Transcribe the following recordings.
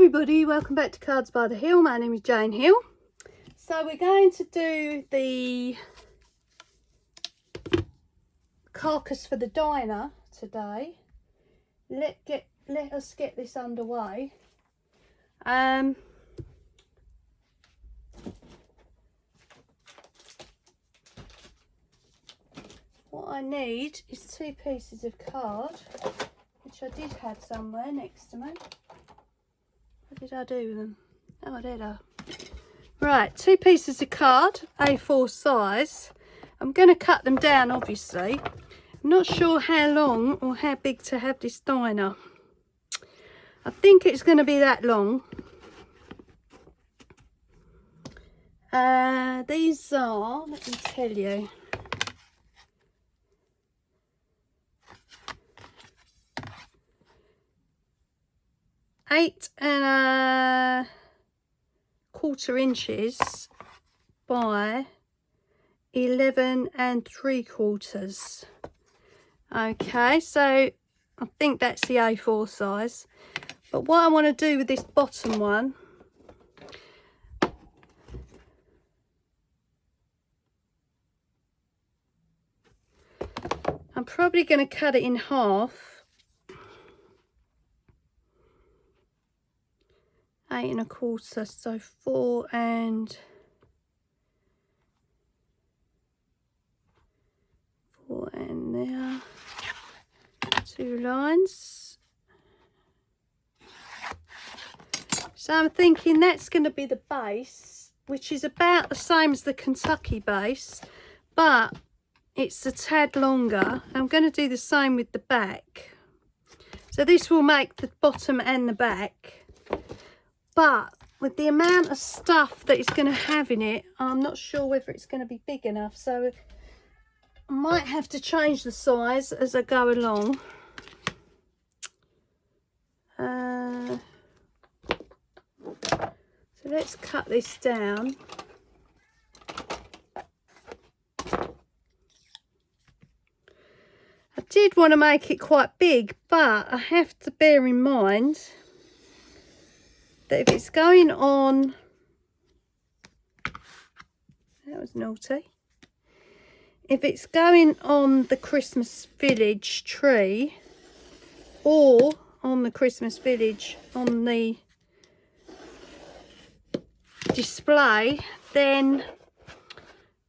everybody, welcome back to Cards by the Hill. My name is Jane Hill. So we're going to do the carcass for the diner today. Let us get this underway. What I need is 2 pieces of card, which I did have somewhere next to me. What did I do with them? Oh, there they are. Right, 2 pieces of card, A4 size. I'm going to cut them down, obviously. I'm not sure how long or how big to have this diner. I think it's going to be that long. These are, let me tell you, eight and 1/4 inches by 11 3/4. Okay, so I think that's the A4 size. But what I want to do with this bottom one, I'm probably going to cut it in half. 8 1/4, so 4 and 4 and there, 2 lines. So I'm thinking that's going to be the base, which is about the same as the Kentucky base, but it's a tad longer. I'm going to do the same with the back. So this will make the bottom and the back. But with the amount of stuff that it's going to have in it, I'm not sure whether it's going to be big enough. So I might have to change the size as I go along. So let's cut this down. I did want to make it quite big, but I have to bear in mind that if it's going on, that was naughty, if it's going on the Christmas Village tree or on the Christmas Village on the display, then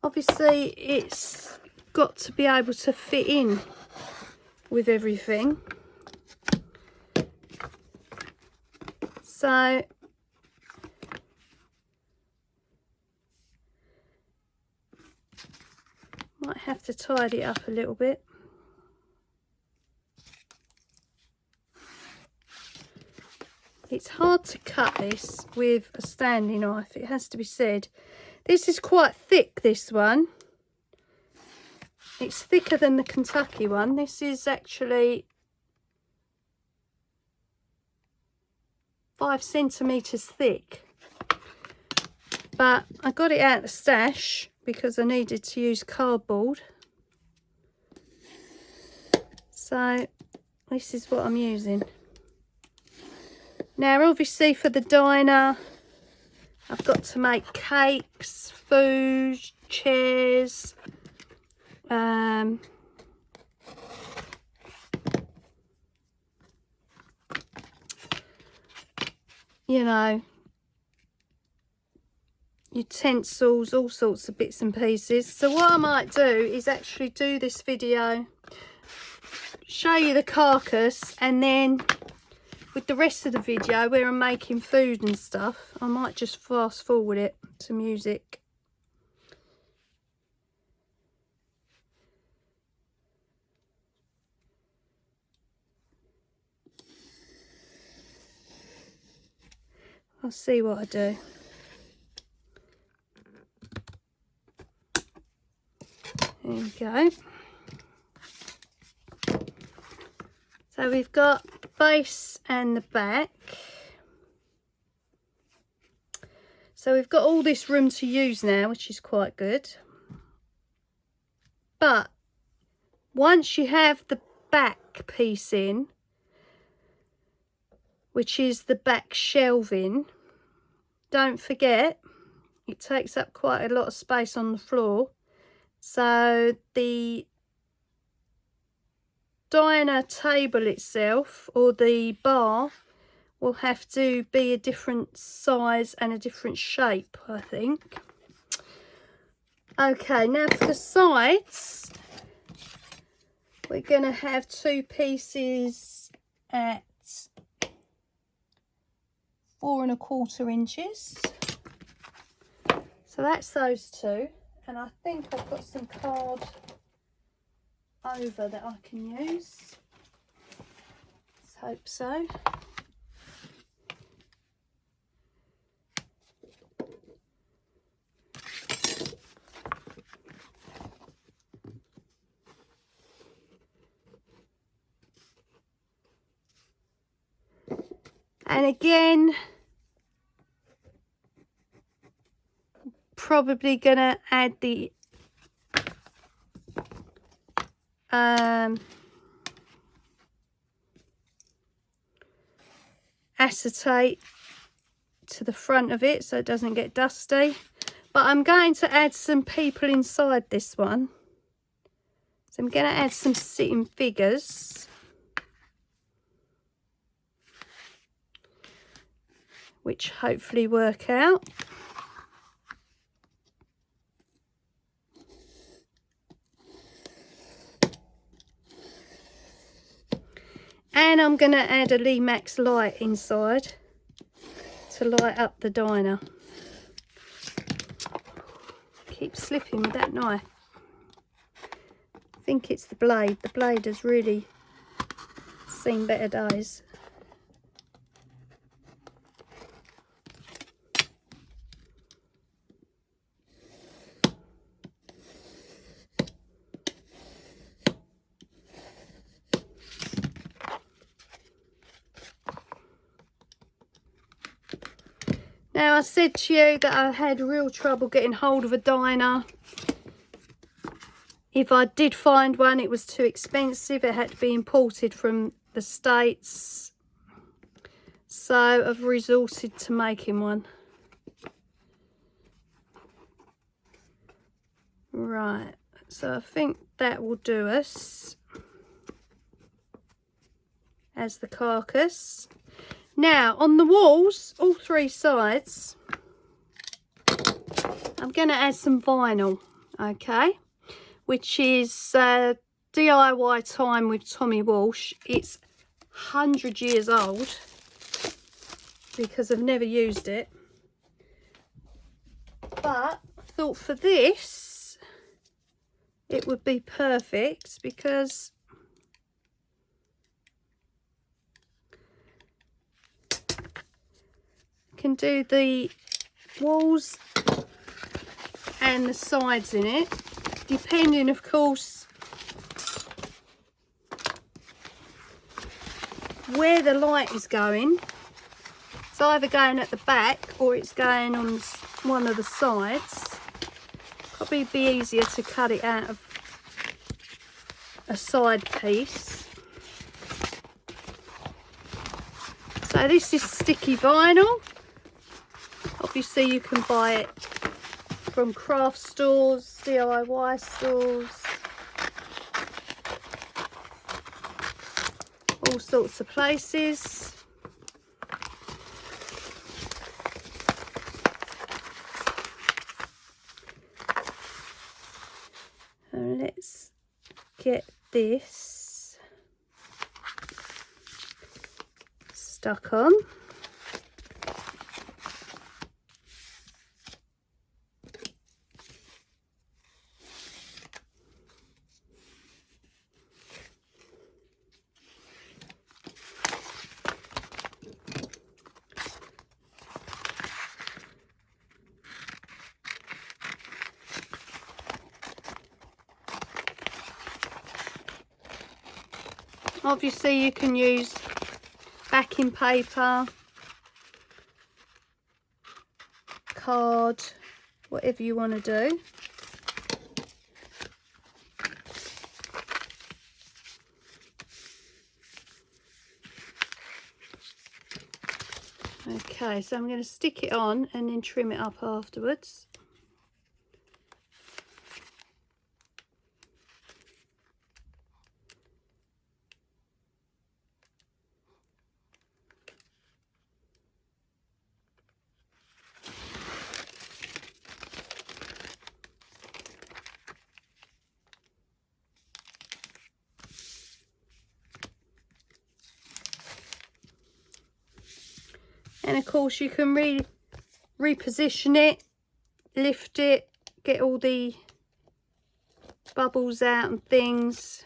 obviously it's got to be able to fit in with everything. So might have to tidy it up a little bit. It's hard to cut this with a Stanley knife, it has to be said. This is quite thick, this one. It's thicker than the Kentucky one. This is actually 5 centimetres thick. But I got it out of the stash because I needed to use cardboard. So this is what I'm using. Now obviously for the diner, I've got to make cakes, food, chairs, you know, utensils, all sorts of bits and pieces. So what I might do is actually do this video, show you the carcass, and then with the rest of the video where I'm making food and stuff, I might just fast forward it to music. I'll see what I do. There we go. So we've got the base and the back. So we've got all this room to use now, which is quite good. But once you have the back piece in, which is the back shelving. Don't forget, it takes up quite a lot of space on the floor, so the diner table itself, or the bar, will have to be a different size and a different shape, I think. Okay, now for the sides, we're going to have 2 pieces at 4 1/4 inches. So that's those 2, and I think I've got some card over that I can use. Let's hope so. And again, probably gonna add the acetate to the front of it so it doesn't get dusty, but I'm going to add some people inside this one. So I'm going to add some sitting figures, which hopefully work out. And I'm going to add a Lemax light inside to light up the diner. Keep slipping with that knife. I think it's the blade. The blade has really seen better days. Now, I said to you that I had real trouble getting hold of a diner. If I did find one, it was too expensive. It had to be imported from the States. So I've resorted to making one. Right, so I think that will do us as the carcass. Now, on the walls, all 3 sides, I'm going to add some vinyl, okay, which is DIY time with Tommy Walsh. It's 100 years old because I've never used it, but I thought for this it would be perfect because can do the walls and the sides in it, depending of course where the light is going. It's either going at the back or it's going on one of the sides. Probably be easier to cut it out of a side piece. So this is sticky vinyl. Obviously you can buy it from craft stores, DIY stores, all sorts of places. And let's get this stuck on. Obviously you can use backing paper, card, whatever you want to do. Okay, so I'm going to stick it on and then trim it up afterwards. And of course you can reposition it, lift it, get all the bubbles out and things.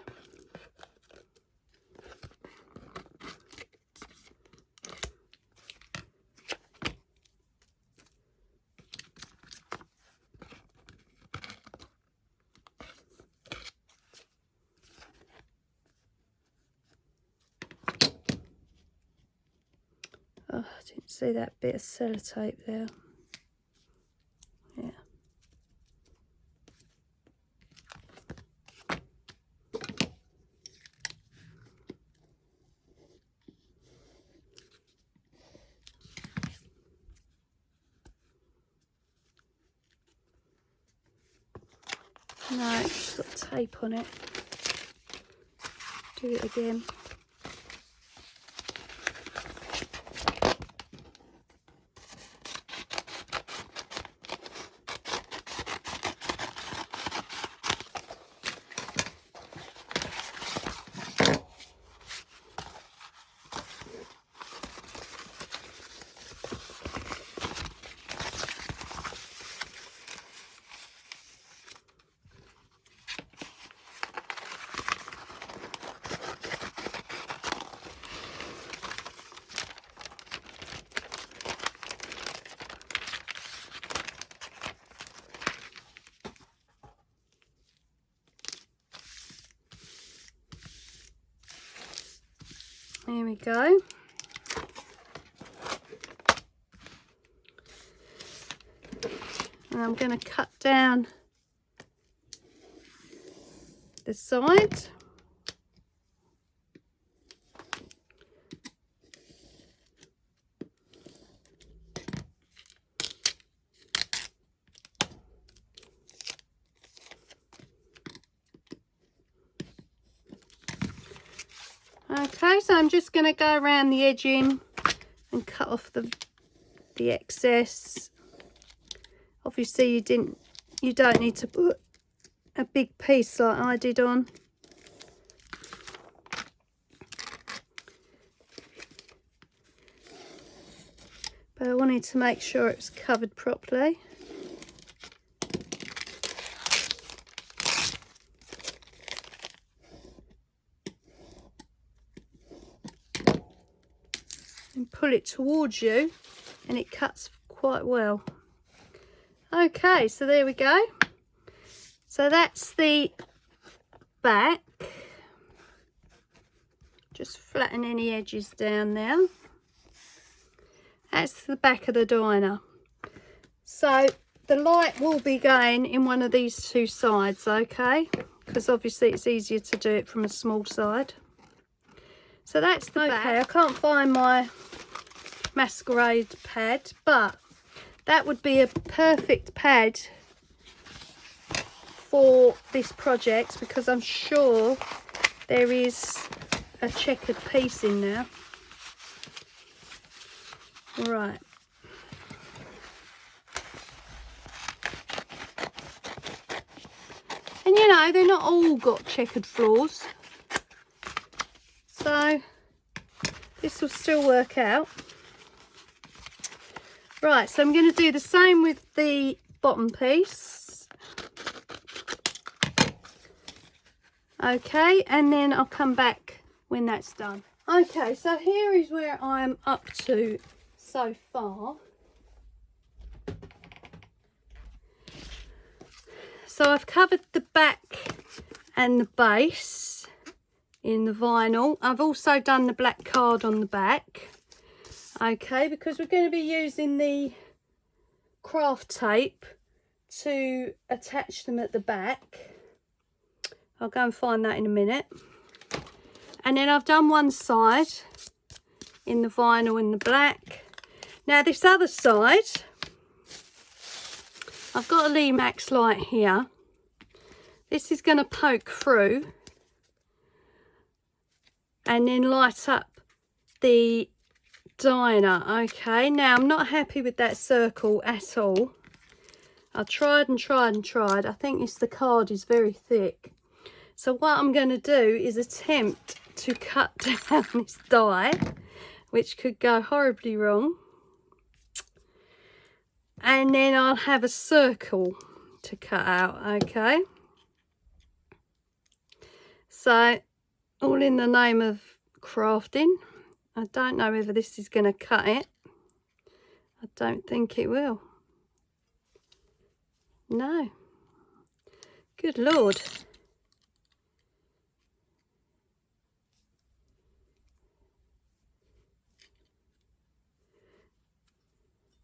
Oh, I didn't see that bit of sellotape there. Yeah. No, it's got tape on it. Do it again. There we go. And I'm going to cut down the side. Okay, so I'm just going to go around the edging and cut off the excess. Obviously you don't need to put a big piece like I did on. But I wanted to make sure it was covered properly. And pull it towards you and it cuts quite well. Okay, so there we go. So that's the back. Just flatten any edges down now. That's the back of the diner. So the light will be going in one of these two sides, okay? Because obviously it's easier to do it from a small side. So that's the back. I can't find my masquerade pad, but that would be a perfect pad for this project because I'm sure there is a checkered piece in there. Right. And you know, they're not all got checkered floors. So this will still work out. Right, so I'm going to do the same with the bottom piece. Okay, and then I'll come back when that's done. Okay, so here is where I'm up to so far. So I've covered the back and the base in the vinyl. I've also done the black card on the back. Okay, because we're going to be using the craft tape to attach them at the back. I'll go and find that in a minute. And then I've done one side in the vinyl in the black. Now this other side, I've got a Lemax light here. This is going to poke through and then light up the diner. Okay, now I'm not happy with that circle at all. I tried and tried and tried. I think the card is very thick. So what I'm going to do is attempt to cut down this die, which could go horribly wrong. And then I'll have a circle to cut out, okay? So, all in the name of crafting. I don't know whether this is going to cut it. I don't think it will. No. Good Lord.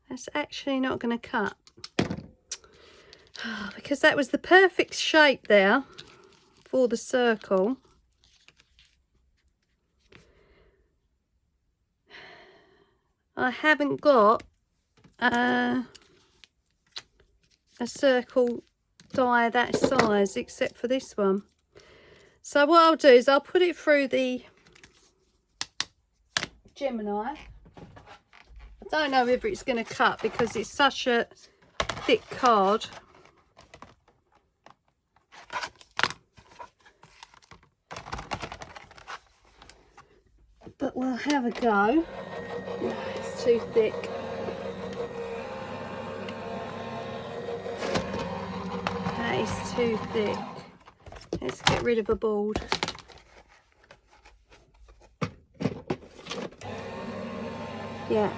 That's actually not going to cut. Because that was the perfect shape there for the circle. I haven't got a circle die that size except for this one. So what I'll do is I'll put it through the Gemini. I don't know whether it's going to cut because it's such a thick card. But we'll have a go. No, it's too thick. That is too thick. Let's get rid of a board. Yeah.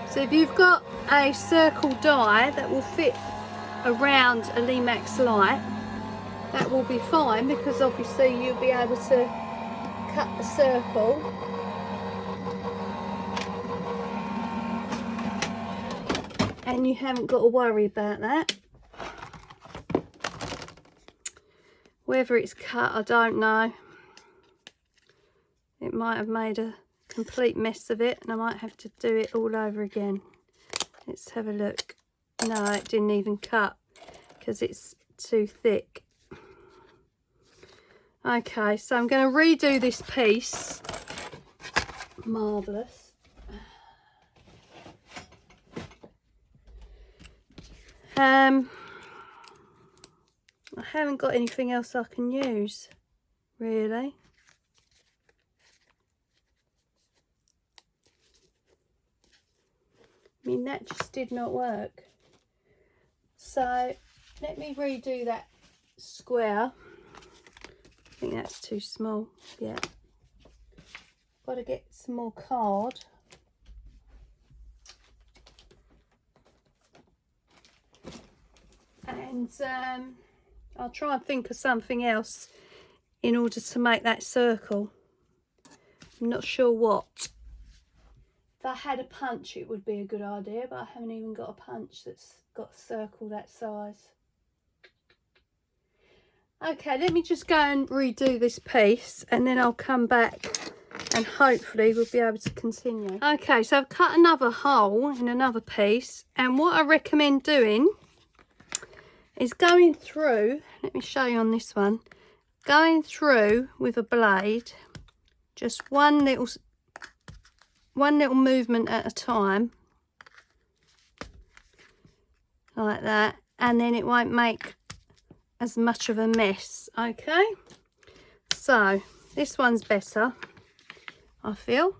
So if you've got a circle die that will fit around a Lemax light, that will be fine because obviously you'll be able to cut the circle. And you haven't got to worry about that. Whether it's cut, I don't know. It might have made a complete mess of it and I might have to do it all over again. Let's have a look. No, it didn't even cut because it's too thick. Okay, so I'm going to redo this piece. Marvellous. I haven't got anything else I can use, really. I mean, that just did not work. So, let me redo that square. I think that's too small, yeah. Got to get some more card. And I'll try and think of something else in order to make that circle. I'm not sure what. If I had a punch it would be a good idea, but I haven't even got a punch that's got a circle that size. Okay, let me just go and redo this piece and then I'll come back and hopefully we'll be able to continue. Okay, so I've cut another hole in another piece, and what I recommend doing is going through, let me show you on this one, going through with a blade, just one little movement at a time, like that, and then it won't make as much of a mess. Okay, so this one's better, I feel.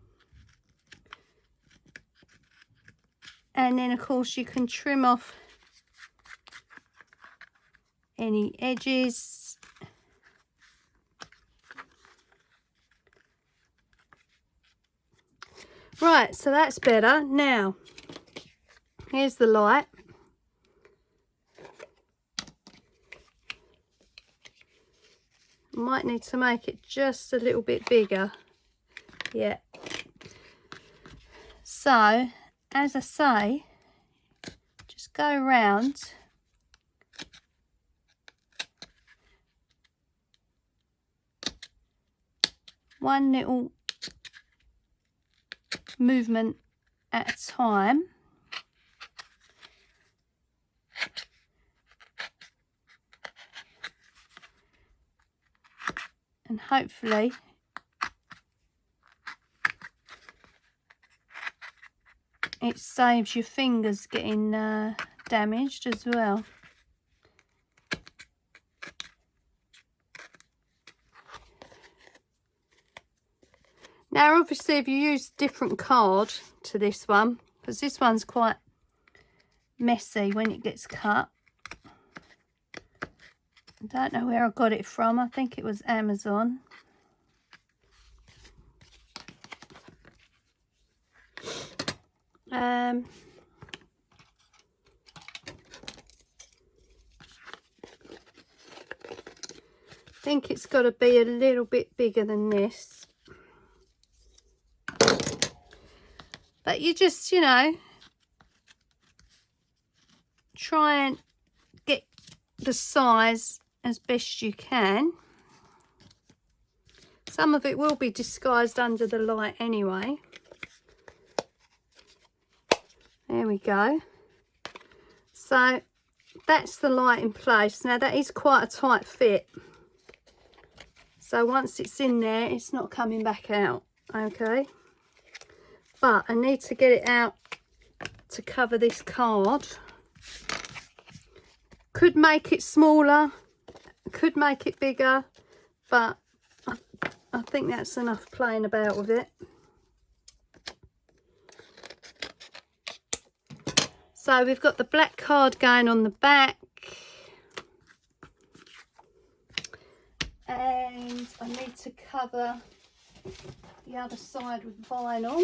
And then of course you can trim off any edges. Right, so that's better. Now, here's the light. Might need to make it just a little bit bigger. Yeah. So, as I say, just go around. One little movement at a time. and hopefully it saves your fingers getting damaged as well. Now obviously if you use different card to this one, because this one's quite messy when it gets cut. I don't know where I got it from. I think it was Amazon. I think it's got to be a little bit bigger than this. But you just, you know, try and get the size as best you can. Some of it will be disguised under the light anyway. There we go. So that's the light in place. Now that is quite a tight fit. So once it's in there, it's not coming back out, okay? But I need to get it out to cover this card. Could make it smaller, could make it bigger, but I think that's enough playing about with it. So we've got the black card going on the back. And I need to cover the other side with vinyl.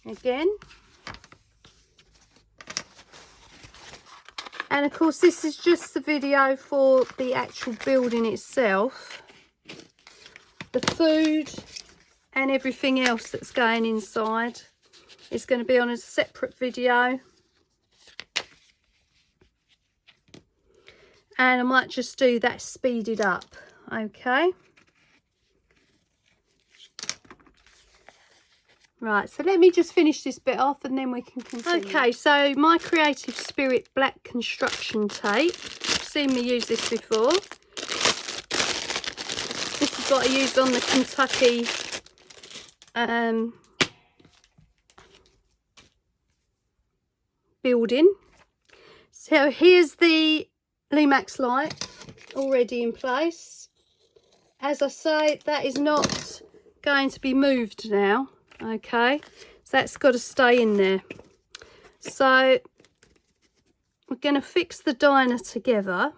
Again. And of course this is just the video for the actual building itself. The food and everything else that's going inside is going to be on a separate video. And I might just do that speeded up, okay? Right, so let me just finish this bit off and then we can continue. Okay, so my Creative Spirit black construction tape. You've seen me use this before. This is what I used on the Kentucky building. So here's the Lemax light already in place. As I say, that is not going to be moved now. Okay, so that's got to stay in there. So we're going to fix the diner together.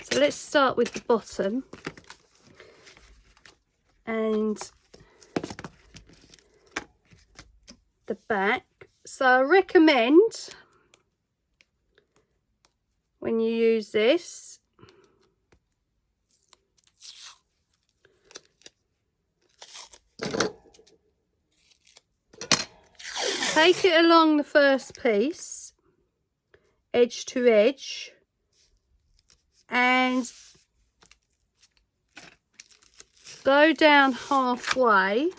So let's start with the bottom and the back. So I recommend when you use this, take it along the first piece, edge to edge, and go down halfway.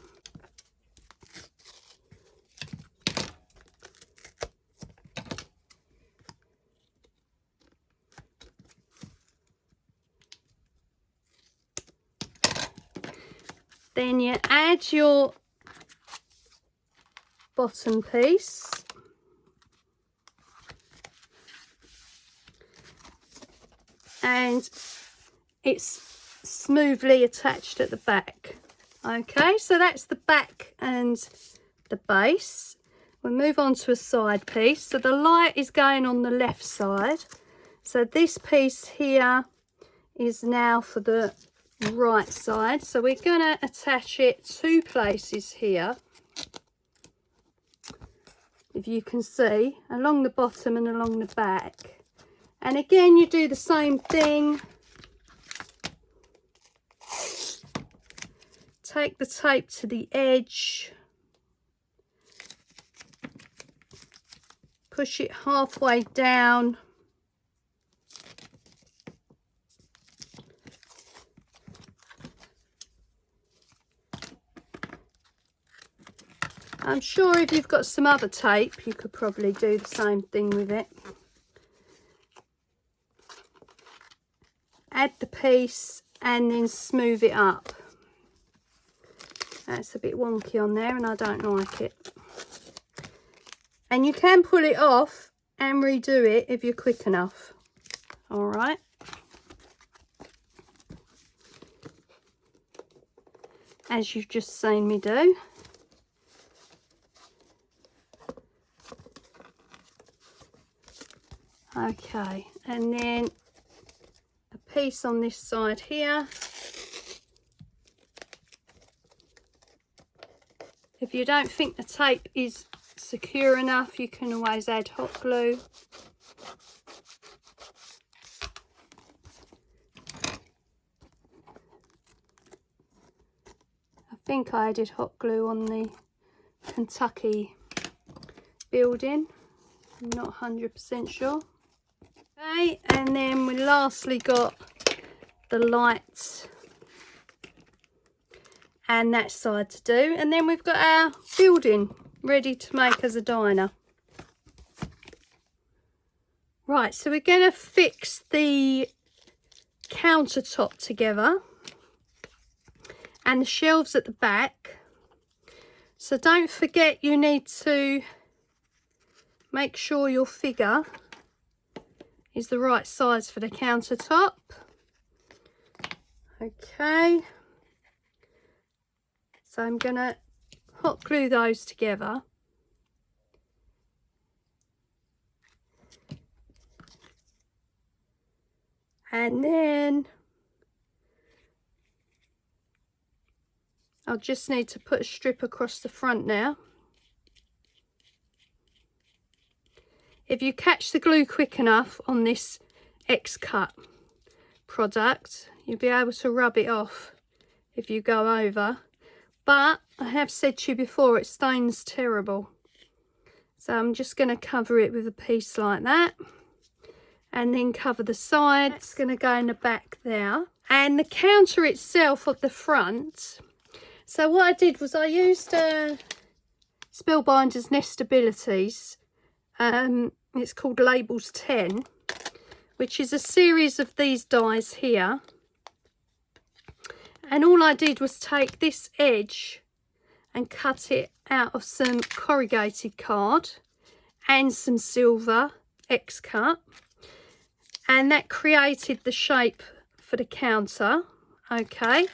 Then you add your bottom piece, and it's smoothly attached at the back. Okay, so that's the back and the base. We'll move on to a side piece. So the light is going on the left side, so this piece here is now for the right side. So we're going to attach it two places here, if you can see, along the bottom and along the back. And again, you do the same thing. Take the tape to the edge, push it halfway down, I'm sure if you've got some other tape, you could probably do the same thing with it. Add the piece and then smooth it up. That's a bit wonky on there and I don't like it. And you can pull it off and redo it if you're quick enough. All right. As you've just seen me do. Okay, and then a piece on this side here. If you don't think the tape is secure enough, you can always add hot glue. I think I added hot glue on the Kentucky building. I'm not 100% sure. Okay, and then we lastly got the lights and that side to do, and then we've got our building ready to make as a diner. Right, so we're going to fix the countertop together and the shelves at the back. So don't forget, you need to make sure your figure is the right size for the countertop. Okay, so I'm gonna hot glue those together. And then I'll just need to put a strip across the front now. If you catch the glue quick enough on this X-Cut product, you'll be able to rub it off if you go over. But I have said to you before, it stains terrible. So I'm just going to cover it with a piece like that. And then cover the sides. It's going to go in the back there. And the counter itself at the front. So what I did was I used Spellbinder's Nestabilities. It's called Labels 10, which is a series of these dies here. And all I did was take this edge and cut it out of some corrugated card and some silver X-Cut. And that created the shape for the counter. Okay.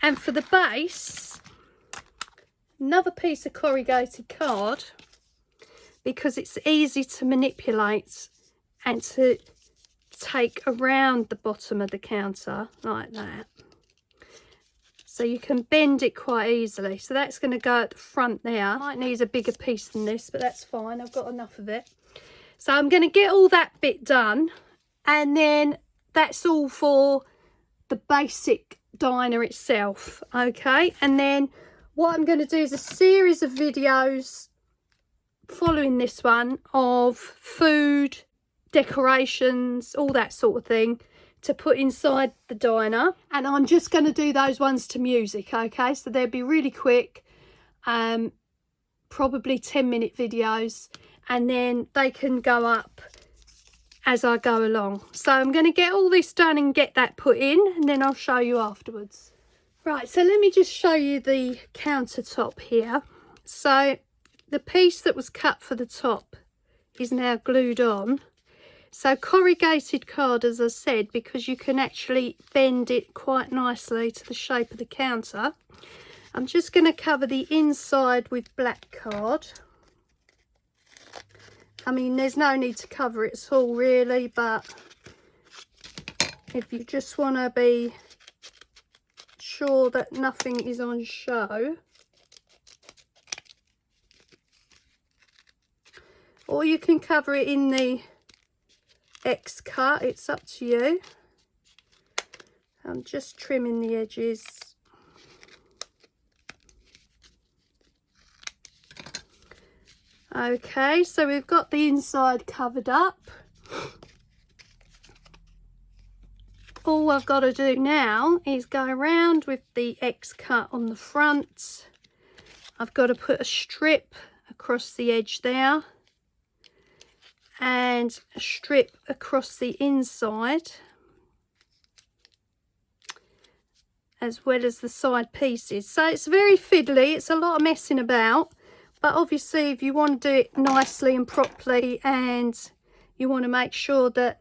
And for the base, another piece of corrugated card, because it's easy to manipulate and to take around the bottom of the counter like that. So you can bend it quite easily. So that's going to go at the front there. Might need a bigger piece than this, but that's fine. I've got enough of it. So I'm going to get all that bit done. And then that's all for the basic diner itself. Okay. And then what I'm going to do is a series of videos following this one of food, decorations, all that sort of thing to put inside the diner. And I'm just going to do those ones to music. Okay, so they'll be really quick, probably 10-minute videos, and then they can go up as I go along. So I'm going to get all this done and get that put in, and then I'll show you afterwards. Right, so let me just show you the countertop here. So the piece that was cut for the top is now glued on. So corrugated card, as I said, because you can actually bend it quite nicely to the shape of the counter. I'm just going to cover the inside with black card. I mean, there's no need to cover it at all really, but if you just want to be sure that nothing is on show, or you can cover it in the X-Cut, it's up to you. I'm just trimming the edges. Okay, so we've got the inside covered up. All I've got to do now is go around with the X-Cut on the front. I've got to put a strip across the edge there and a strip across the inside. as well as the side pieces. So it's very fiddly, it's a lot of messing about, but obviously if you want to do it nicely and properly and you want to make sure that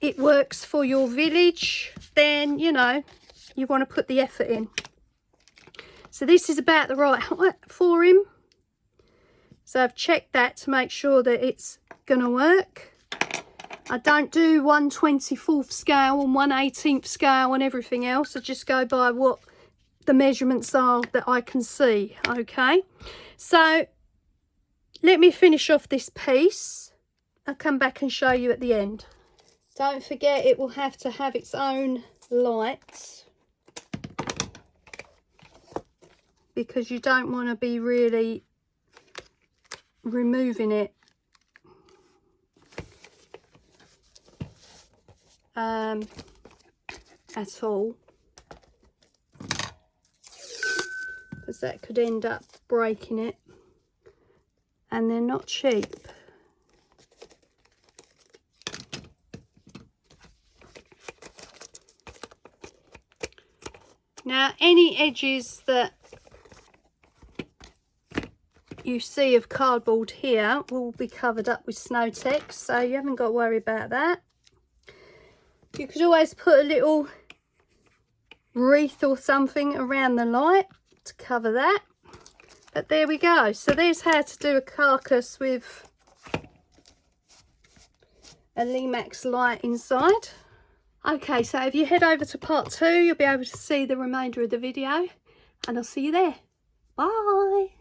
it works for your village, then you know, you want to put the effort in. So this is about the right height for him. So I've checked that to make sure that it's going to work. I don't do 1/24th scale and 1/18th scale and everything else. I just go by what the measurements are that I can see. Okay, so let me finish off this piece. I'll come back and show you at the end. Don't forget, it will have to have its own lights, because you don't want to be really removing it at all, because that could end up breaking it, and they're not cheap. Now, any edges that you see of cardboard here will be covered up with Snow-Tex, so you haven't got to worry about that. You could always put a little wreath or something around the light to cover that. But there we go. So there's how to do a carcass with a Lemax light inside. Okay, so if you head over to part 2, you'll be able to see the remainder of the video, and I'll see you there. Bye.